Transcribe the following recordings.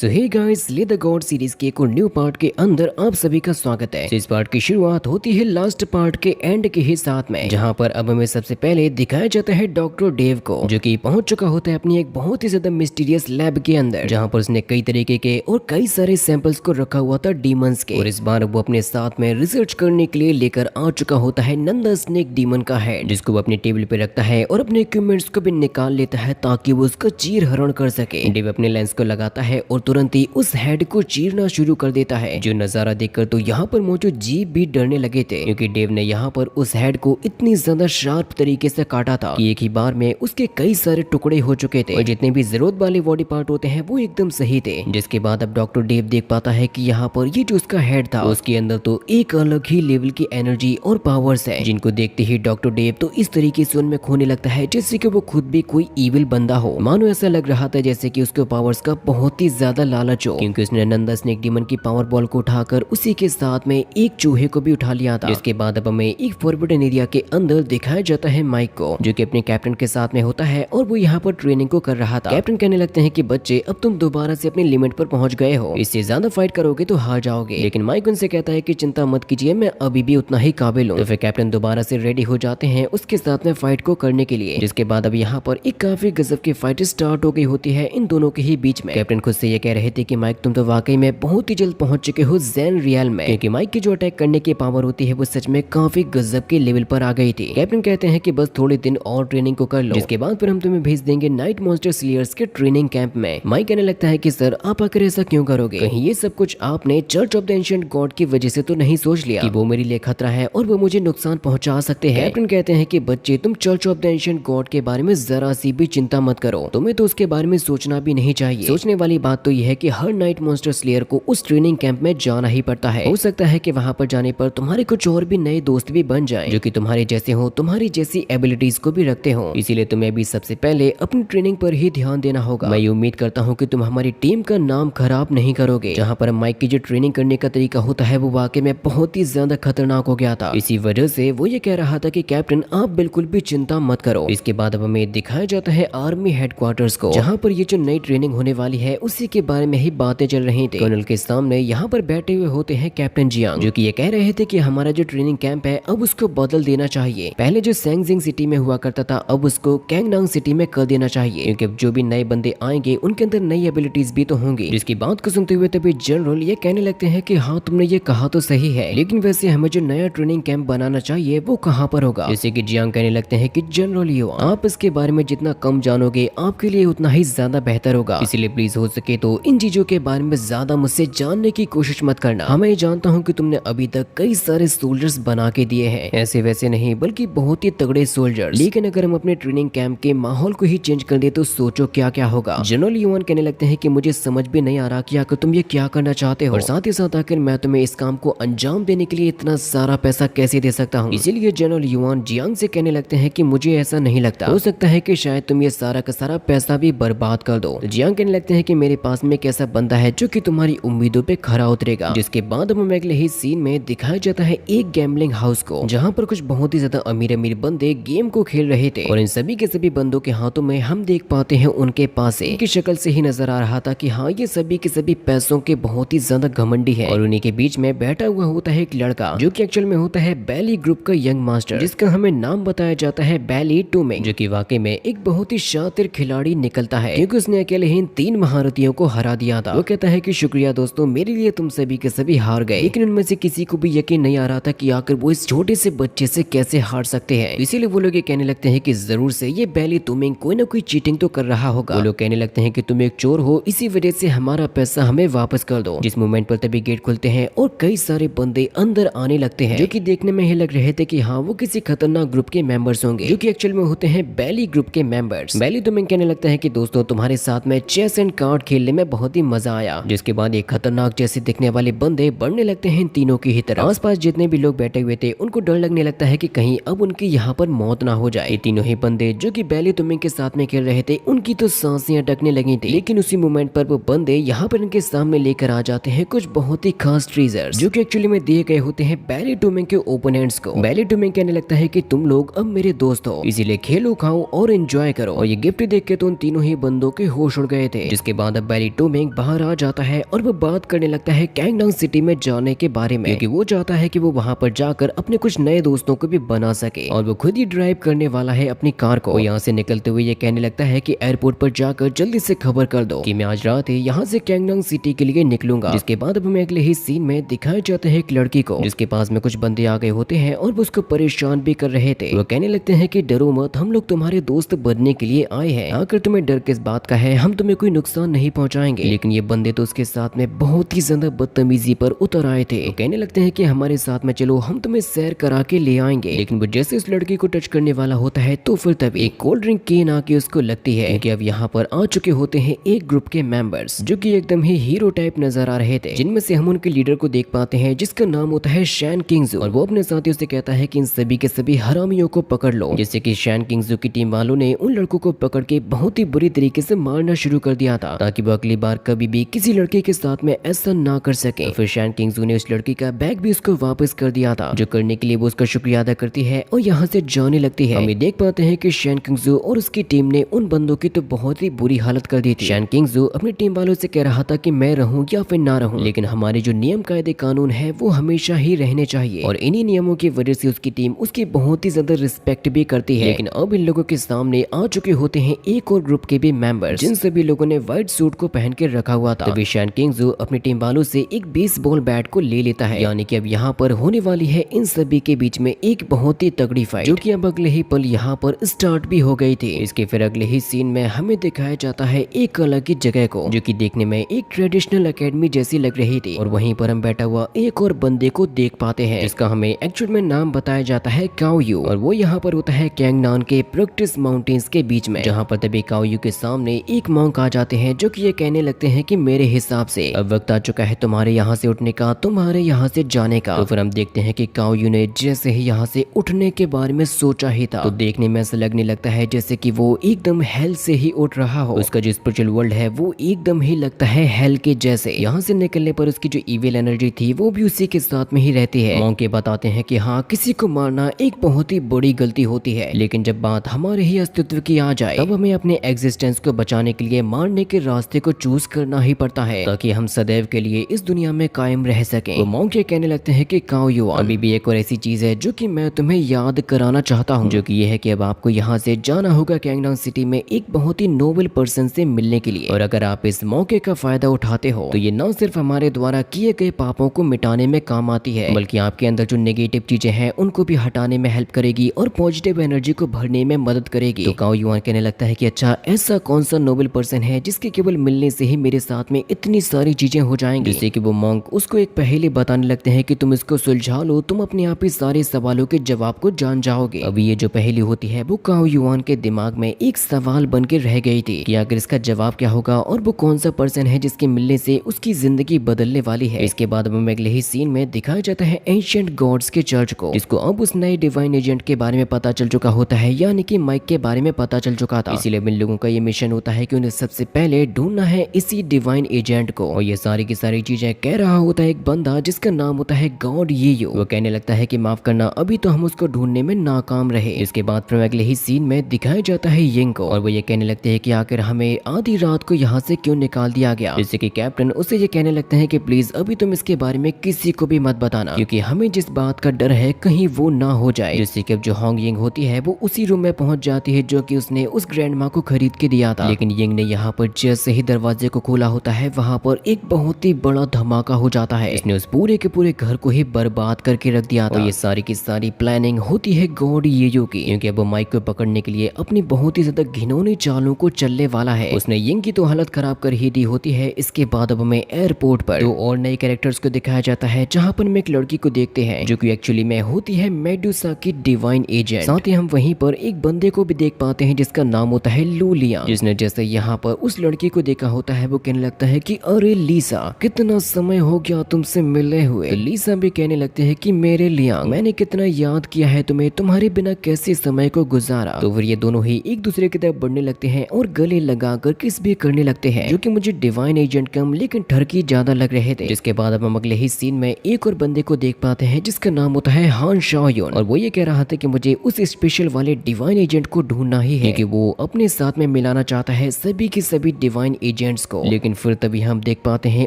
तो hey guys, ले the God series के एक और न्यू पार्ट के अंदर आप सभी का स्वागत है। इस पार्ट की शुरुआत होती है लास्ट पार्ट के एंड के ही साथ में, जहां पर अब हमें सबसे पहले दिखाया जाता है डॉक्टर डेव को, जो कि पहुंच चुका होता है अपनी एक बहुत ही ज्यादा मिस्टीरियस लैब के अंदर, जहां पर उसने कई तरीके के और कई सारे सैंपल्स को रखा हुआ था डीमंस के। और इस बार वो अपने साथ में रिसर्च करने के लिए लेकर आ चुका होता है नंदा स्नेक डीमन का हेड, जिसको वो अपने टेबल पे रखता है और अपने इक्विपमेंट्स को भी निकाल लेता है ताकि वो उसका चीर हरण कर सके। डेव अपने लेंस को लगाता है और तुरंत ही उस हेड को चीरना शुरू कर देता है। जो नजारा देखकर तो यहाँ पर मौजूद जीव भी डरने लगे थे, क्योंकि डेव ने यहाँ पर उस हेड को इतनी ज्यादा शार्प तरीके से काटा था कि एक ही बार में उसके कई सारे टुकड़े हो चुके थे और जितने भी जरूरत वाले बॉडी पार्ट होते हैं वो एकदम सही थे। जिसके बाद अब डॉक्टर डेव देख पाता है कि यहाँ पर ये जो उसका हेड था उसके अंदर तो एक अलग ही लेवल की एनर्जी और पावर्स है, जिनको देखते ही डॉक्टर डेव तो इस तरीके से उनमें खोने लगता है जैसे कि वो खुद भी कोई इविल बंदा हो। मानो ऐसा लग रहा था जैसे कि उसके पावर्स का बहुत ही ज्यादा लालच हो, क्योंकि उसने नंदा स्नेक डीमन की पावर बॉल को उठाकर उसी के साथ में एक चूहे को भी उठा लिया था। जिसके बाद अब हमें एक फॉरबिडन एरिया के अंदर दिखाया जाता है माइक को, जो कि अपने कैप्टन के साथ में होता है और वो यहाँ पर ट्रेनिंग को कर रहा था। कैप्टन कहने लगते हैं कि बच्चे, अब तुम दोबारा से अपनी लिमिट पर पहुंच गए हो, इससे ज्यादा फाइट करोगे तो हार जाओगे। लेकिन माइक उनसे कहता है कि चिंता मत कीजिए, मैं अभी भी उतना ही काबिल हूँ। तो फिर कैप्टन दोबारा से रेडी हो जाते हैं उसके साथ में फाइट को करने के लिए। जिसके बाद अब यहाँ पर एक काफी गजब की फाइट स्टार्ट हो गई होती है इन दोनों के ही बीच में। कैप्टन खुद से ये कह रहे थे कि माइक, तुम तो वाकई में बहुत ही जल्द पहुंच चुके हो ज़ेन रियल में, क्योंकि माइक की जो अटैक करने की पावर होती है वो सच में काफी गजब के लेवल पर आ गई थी। कैप्टन कहते हैं कि बस थोड़े दिन और ट्रेनिंग को कर लो, जिसके बाद फिर हम तुम्हें भेज देंगे नाइट मॉन्स्टर स्लेयर्स के ट्रेनिंग कैंप में। माइक कहने लगता है कि सर, आप आकर ऐसा क्यों करोगे? कहीं ये सब कुछ आपने church of the ancient God की वजह से तो नहीं सोच लिया कि वो मेरे लिए खतरा है और वो मुझे नुकसान पहुंचा सकते हैं? कैप्टन कहते हैं कि बच्चे, तुम church of the ancient God के बारे में जरा सी भी चिंता मत करो, तुम्हें तो उसके बारे में सोचना भी नहीं चाहिए। सोचने वाली बात तो यह है कि हर नाइट मॉन्स्टर स्लेयर को उस ट्रेनिंग कैंप में जाना ही पड़ता है। हो सकता है कि वहां पर जाने पर तुम्हारे कुछ और भी नए दोस्त भी बन जाएं, जो कि तुम्हारे जैसे हो, तुम्हारी जैसी एबिलिटीज को भी रखते हो। इसीलिए तुम्हें भी सबसे पहले अपनी ट्रेनिंग पर ही ध्यान देना होगा। मैं उम्मीद करता हूँ कि तुम हमारी टीम का नाम खराब नहीं करोगे। जहाँ पर माइक की जो ट्रेनिंग करने का तरीका होता है वो वाकई में बहुत ही ज्यादा खतरनाक हो गया था। इसी वजह से वो ये कह रहा था कि कैप्टन, आप बिल्कुल भी चिंता मत करो। इसके बाद अब हमें दिखाया जाता है आर्मी हेडक्वार्टर्स को, जहाँ पर ये जो नई ट्रेनिंग होने वाली है उसी के बारे में ही बातें चल रही थी। कर्नल के सामने यहाँ पर बैठे हुए होते हैं कैप्टन जियांग, जो कि ये कह रहे थे कि हमारा जो ट्रेनिंग कैंप है अब उसको बदल देना चाहिए। पहले जो सैंगजिंग सिटी में हुआ करता था अब उसको कैंगनांग सिटी में कर देना चाहिए, क्योंकि जो भी नए बंदे आएंगे उनके अंदर नई एबिलिटीज भी तो होंगी। जिसकी बात को सुनते हुए तभी जनरल ये कहने लगते हैं कि हाँ, तुमने ये कहा तो सही है, लेकिन वैसे हमें जो नया ट्रेनिंग कैंप बनाना चाहिए वो कहाँ पर होगा? जैसे कि जियांग कहने लगते हैं कि जनरल यो, आप इसके बारे में जितना कम जानोगे आपके लिए उतना ही ज्यादा बेहतर होगा, इसलिए प्लीज हो सके तो इन चीजों के बारे में ज्यादा मुझसे जानने की कोशिश मत करना। मैं जानता हूँ कि तुमने अभी तक कई सारे सोल्जर्स बना के दिए हैं, ऐसे वैसे नहीं बल्कि बहुत ही तगड़े सोल्जर्स, लेकिन अगर हम अपने ट्रेनिंग कैंप के माहौल को ही चेंज कर दे तो सोचो क्या क्या होगा। जनरल युवान कहने लगते हैं कि मुझे समझ भी नहीं आ रहा कि आखिर तुम ये क्या करना चाहते हो, और साथ ही साथ आखिर मैं तुम्हें इस काम को अंजाम देने के लिए इतना सारा पैसा कैसे दे सकता हूँ। इसीलिए जनरल युवान जियांग से कहने लगते हैं कि मुझे ऐसा नहीं लगता, हो सकता है कि शायद तुम ये सारा का सारा पैसा भी बर्बाद कर दो। जियांग कहने लगते हैं कि मेरे पास में एक ऐसा बंदा है जो कि तुम्हारी उम्मीदों पे खरा उतरेगा। जिसके बाद हमें अगले ही सीन में दिखाया जाता है एक गैम्बलिंग हाउस को, जहाँ पर कुछ बहुत ही ज्यादा अमीर अमीर बंदे गेम को खेल रहे थे, और इन सभी के सभी बंदों के हाथों में हम देख पाते हैं उनके पास से इनकी शक्ल से ही नजर आ रहा था कि हाँ, ये सभी के सभी पैसों के बहुत ही ज्यादा घमंडी है। और उन्हीं के बीच में बैठा हुआ होता है एक लड़का, जो कि एक्चुअल में होता है बैली ग्रुप का यंग मास्टर, जिसका हमें नाम बताया जाता है बैली टूमिंग, जो कि वाकई में एक बहुत ही शातिर खिलाड़ी निकलता है, क्योंकि उसने अकेले ही इन 3 महारथियों को हरा दिया था। वो कहता है कि शुक्रिया दोस्तों, मेरे लिए तुम सभी के सभी हार गए, लेकिन उनमें से किसी को भी यकीन नहीं आ रहा था कि आखिर वो इस छोटे से बच्चे से कैसे हार सकते हैं। इसीलिए वो लोग ये कहने लगते हैं कि जरूर से ये बैली टूमिंग कोई ना कोई चीटिंग तो कर रहा होगा। वो लोग कहने लगते हैं कि तुम एक चोर हो, इसी वजह से हमारा पैसा हमें वापस कर दो। जिस मोमेंट पर तभी गेट खुलते हैं और कई सारे बंदे अंदर आने लगते हैं, जो कि देखने में ही लग रहे थे कि हाँ, वो किसी खतरनाक ग्रुप के मेंबर्स होंगे, जो कि एक्चुअल में होते हैं बैली ग्रुप के मेंबर्स। बैली टूमिंग कहने लगता है कि दोस्तों, तुम्हारे साथ में चेस एंड कार्ड खेलने में बहुत ही मजा आया। जिसके बाद एक खतरनाक जैसे दिखने वाले बंदे बढ़ने लगते हैं इन तीनों की ही तरफ। आसपास जितने भी लोग बैठे हुए थे उनको डर लगने लगता है कि कहीं अब उनकी यहाँ पर मौत ना हो जाए। ये तीनों ही बंदे जो कि बैली टूमिंग के साथ में खेल रहे थे उनकी तो सांसें अटकने लगी थी, लेकिन उसी मोमेंट पर वो बंदे यहाँ पर इनके सामने लेकर आ जाते हैं कुछ बहुत ही खास ट्रेजर्स, जो कि एक्चुअली में दिए गए होते हैं बैली टूमिंग के ओपोनेंट्स को। बैली टूमिंग कहने लगता है कि तुम लोग अब मेरे दोस्त हो, इसीलिए खेलो, खाओ और एंजॉय करो। और ये गिफ्ट देख के तो उन तीनों ही बंदों के होश उड़ गए थे। जिसके बाद अब बैली टोमेंग बाहर आ जाता है और वो बात करने लगता है कैंगडंग सिटी में जाने के बारे में, क्योंकि वो चाहता है कि वो वहाँ पर जाकर अपने कुछ नए दोस्तों को भी बना सके और वो खुद ही ड्राइव करने वाला है अपनी कार को। यहाँ से निकलते हुए ये कहने लगता है कि एयरपोर्ट पर जाकर जल्दी से खबर कर दो कि मैं आज रात ही यहाँ से कैंगडंग सिटी के लिए निकलूंगा। जिसके बाद अब हमें अगले ही सीन में दिखाया जाता है एक लड़की को जिसके पास में कुछ बंदे आ गए होते हैं और वो उसको परेशान भी कर रहे थे। वो कहने लगते हैं कि डरो मत, हम लोग तुम्हारे दोस्त बनने के लिए आए हैं, आकर तुम्हें डर किस बात का है, हम तुम्हें कोई नुकसान नहीं पहुंचाएंगे। लेकिन ये बंदे तो उसके साथ में बहुत ही ज्यादा बदतमीजी पर उतर आए थे। वो कहने लगते हैं कि हमारे साथ में चलो, हम तुम्हें सैर करा के ले आएंगे। लेकिन वो जैसे उस लड़की को टच करने वाला होता है तो फिर तभी एक कोल्ड ड्रिंक केन आके उसको लगती है कि अब यहाँ पर आ चुके होते हैं एक ग्रुप के मेंबर्स जो कि एकदम ही हीरो टाइप नजर आ रहे थे, जिनमें से हम उनके लीडर को देख पाते हैं जिसका नाम होता है शैन किंग्जू। और वो अपने साथियों से कहता है कि इन सभी के सभी हरामियों को पकड़ लो। जैसे कि शैन किंग्जू की टीम वालों ने उन लड़कों को पकड़ के बहुत ही बुरी तरीके से मारना शुरू कर दिया था ताकि वो अगली बार कभी भी किसी लड़के के साथ में ऐसा ना कर सके। तो फिर शैन किंग्जू ने उस लड़की का बैग भी उसको वापस कर दिया था, जो करने के लिए वो उसका शुक्रिया अदा करती है और यहाँ से जाने लगती है। हम ये देख पाते हैं कि शैन किंग्जू और उसकी टीम ने उन बंदों की तो बहुत ही बुरी हालत कर दी थी। शैन किंग्जू अपनी टीम वालों से कह रहा था कि मैं रहूं या फिर ना रहूं, लेकिन हमारे जो नियम कायदे कानून है वो हमेशा ही रहने चाहिए और इन्हीं नियमों की वजह से उसकी टीम उसकी बहुत ही ज्यादा रिस्पेक्ट भी करती है। लेकिन अब इन लोगों के सामने आ चुके होते हैं एक और ग्रुप के भी मेंबर, जिन सभी लोगों ने व्हाइट सूट को पहन के रखा हुआ था। तभी शैन किंग्जू अपनी टीम वालों से एक बेसबॉल बैट को ले लेता है, यानी कि अब यहाँ पर होने वाली है इन सभी के बीच में एक बहुत ही तगड़ी फाइट, जो कि अब अगले ही पल यहाँ पर स्टार्ट भी हो गई थी। इसके फिर अगले ही सीन में हमें दिखाया जाता है एक अलग ही जगह को, जो कि देखने में एक ट्रेडिशनल एकेडमी जैसी लग रही थी। और वहीं पर हम बैठा हुआ एक और बंदे को देख पाते हैं जिसका हमें एक्चुअल में नाम बताया जाता है काओयू, और वो यहाँ पर होता है कैंगनान के प्रैक्टिस माउंटेन्स के बीच में, जहाँ पर तभी काओयू के सामने एक मॉन्क आ जाते हैं जो कि ये कहने लगते हैं कि मेरे हिसाब से अब वक्त आ चुका है तुम्हारे यहाँ से उठने का, तुम्हारे यहाँ से जाने का। तो फिर हम देखते हैं कि काओयू ने जैसे ही यहाँ से उठने के बारे में सोचा ही था, तो देखने में ऐसा लगने लगता है जैसे कि वो एकदम हेल से ही उठ रहा हो। उसका जो स्पिरिचुअल वर्ल्ड है वो एकदम ही लगता है हेल के जैसे। यहाँ से निकलने पर उसकी जो इविल एनर्जी थी वो भी उसी के साथ में ही रहती है। मॉन्क बताते हैं कि हाँ, किसी को मारना एक बहुत ही बड़ी गलती होती है, लेकिन जब बात हमारे ही अस्तित्व की आ जाए तब हमें अपने एग्जिस्टेंस को बचाने के लिए मारने के रास्ते को चूज करना ही पड़ता है, ताकि हम सदैव के लिए इस दुनिया में कायम रह सकें। तो मॉन्क ये कहने लगते हैं कि काओयू, अभी भी एक और ऐसी चीज है जो कि मैं तुम्हें याद कराना चाहता हूँ, जो कि ये है कि अब आपको यहाँ से जाना होगा कैंगडंग सिटी में एक बहुत ही नोबल पर्सन से मिलने के लिए। और अगर आप इस मौके का फायदा उठाते हो तो ये न सिर्फ हमारे द्वारा किए गए पापों को मिटाने में काम आती है, बल्कि आपके अंदर जो नेगेटिव चीजें हैं उनको भी हटाने में हेल्प करेगी और पॉजिटिव एनर्जी को भरने में मदद करेगी। तो काओयू कहने लगता है कि अच्छा, ऐसा कौन सा नोबल पर्सन है जिसके केवल मिलने से ही मेरे साथ में इतनी सारी चीजें हो जाएंगी। जिससे कि वो मॉन्क उसको एक पहेली बताने लगते हैं कि तुम इसको सुलझा लो, तुम अपने आप ही सारे सवालों के जवाब को जान जाओगे। अभी ये जो पहेली होती है वो काओयू के दिमाग में एक सवाल बन के रह गई थी कि आखिर इसका जवाब क्या होगा और वो कौन सा पर्सन है जिसके मिलने से उसकी जिंदगी बदलने वाली है। इसके बाद हमें अगले ही सीन में दिखाया जाता है एंशिएंट गॉड्स के चर्च को, जिसको अब उस नए डिवाइन एजेंट के बारे में पता चल चुका होता है, यानी कि माइक के बारे में पता चल चुका था। इसीलिए इन लोगों का ये मिशन होता है कि उन्हें सबसे पहले ढूंढना है इसी डिवाइन एजेंट को। और ये सारी की सारी चीजें कह रहा होता है एक बंदा जिसका नाम होता है गॉड येयो। वो कहने लगता है कि माफ करना, अभी तो हम उसको ढूंढने में नाकाम रहे। इसके बाद फिर अगले ही सीन में दिखाया जाता है यिंग को, और वो ये कहने लगते हैं कि आखिर हमें आधी रात को यहाँ से क्यों निकाल दिया गया। जिससे कि कैप्टन उसे ये कहने लगते हैं कि प्लीज अभी तुम इसके बारे में किसी को भी मत बताना, क्योंकि हमें जिस बात का डर है कहीं वो ना हो जाए। जिससे कि अब जो होंग यिंग होती है वो उसी रूम में पहुंच जाती है जो कि उसने उस ग्रैंड माँ को खरीद के दिया था। लेकिन यिंग ने यहाँ पर जैसे ही दरवाजे को खोला होता है वहाँ पर एक बहुत ही बड़ा धमाका हो जाता है। इसने उस पूरे के पूरे घर को ही बर्बाद करके रख दिया था। और ये सारी की सारी प्लानिंग होती है गॉड येयो की, क्योंकि अब वो माइक को पकड़ने के लिए अपनी बहुत ही ज्यादा घिनौनी चालों को चलने वाला है। उसने यिंग की तो हालत खराब कर ही दी होती है। इसके बाद अब हमें एयरपोर्ट पर दो और नए कैरेक्टर्स को दिखाया जाता है, जहाँ पर हम एक लड़की को देखते हैं जो कि एक्चुअली में होती है मेडुसा की डिवाइन एजेंट। साथ ही हम वहीं पर एक बंदे को भी देख पाते हैं जिसका नाम होता है लूलिया, जिसने जैसे यहाँ पर उस लड़की को देखा होता है वो कहने लगता है कि अरे लीसा, कितना समय हो गया तुमसे मिले हुए। तो लीसा भी कहने लगते हैं कि मेरे लियांग, मैंने कितना याद किया है तुम्हें, तुम्हारे बिना कैसे समय को गुजारा। तो फिर ये दोनों ही एक दूसरे की तरफ बढ़ने लगते हैं और गले लगाकर किस भी करने लगते हैं, जो कि मुझे डिवाइन एजेंट कम लेकिन ठरकी ज्यादा लग रहे थे। जिसके बाद अब हम अगले ही सीन में एक और बंदे को देख पाते हैं जिसका नाम होता है हान शाओयुन, और वो ये कह रहा था कि मुझे उस स्पेशल वाले डिवाइन एजेंट को ढूंढना ही है, कि वो अपने साथ में मिलाना चाहता है सभी की सभी डिवाइन एजेंट एजेंट्स को। लेकिन फिर तभी हम देख पाते हैं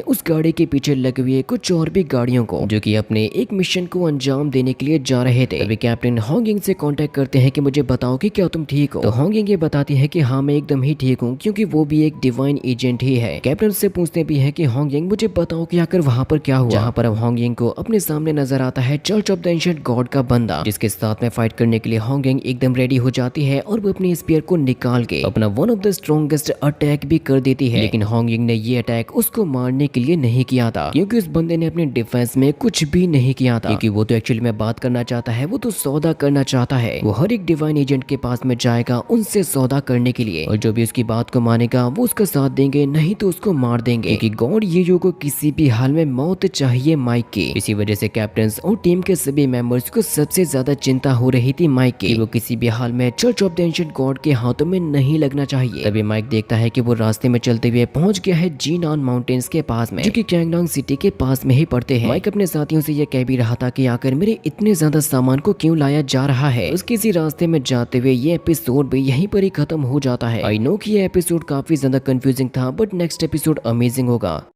उस गाड़ी के पीछे लगे हुए कुछ और भी गाड़ियों को जो कि अपने एक मिशन को अंजाम देने के लिए जा रहे थे। तभी कैप्टन होंगिंग से कांटेक्ट करते हैं कि मुझे बताओ कि क्या तुम ठीक हो। तो होंगिंग ये बताती है कि हाँ मैं एकदम ही ठीक हूँ, क्योंकि वो भी एक डिवाइन एजेंट ही है। कैप्टन से पूछते भी है कि होंगिंग मुझे बताओ कि आखिर वहाँ पर क्या हुआ। जहाँ पर अब होंगिंग को अपने सामने नजर आता है church of the ancient God का बंदा, जिसके साथ में फाइट करने के लिए होंगिंग एकदम रेडी हो जाती है और वो अपनी स्पीयर को निकाल के अपना one of the strongest attack भी कर देती है। लेकिन होंगिंग ने ये अटैक उसको मारने के लिए नहीं किया था, क्योंकि उस बंदे ने अपने डिफेंस में कुछ भी नहीं किया था, क्योंकि वो तो एक्चुअली में बात करना चाहता है, वो तो सौदा करना चाहता है। वो हर एक डिवाइन एजेंट के पास में जाएगा उनसे सौदा करने के लिए, और जो भी उसकी बात को मानेगा वो उसका साथ देंगे, नहीं तो उसको मार देंगे, क्योंकि गॉड येयो को किसी भी हाल में मौत चाहिए माइक की। इसी वजह से कैप्टन और टीम के सभी मेंबर्स को सबसे ज्यादा चिंता हो रही थी माइक की, वो किसी भी हाल में church of the ancient God के हाथों में नहीं लगना चाहिए। तभी माइक देखता है कि वो रास्ते में चलते हुए पहुंच गया है जीनान माउंटेन्स के पास में, जो कि कैंगडोंग सिटी के पास में ही पड़ते हैं। माइक अपने साथियों से ये कह भी रहा था कि आखिर मेरे इतने ज्यादा सामान को क्यों लाया जा रहा है। उसके इसी रास्ते में जाते हुए ये एपिसोड भी यहीं पर ही खत्म हो जाता है। आई नो कि ये एपिसोड काफी ज्यादा कंफ्यूजिंग था, बट नेक्स्ट एपिसोड अमेजिंग होगा।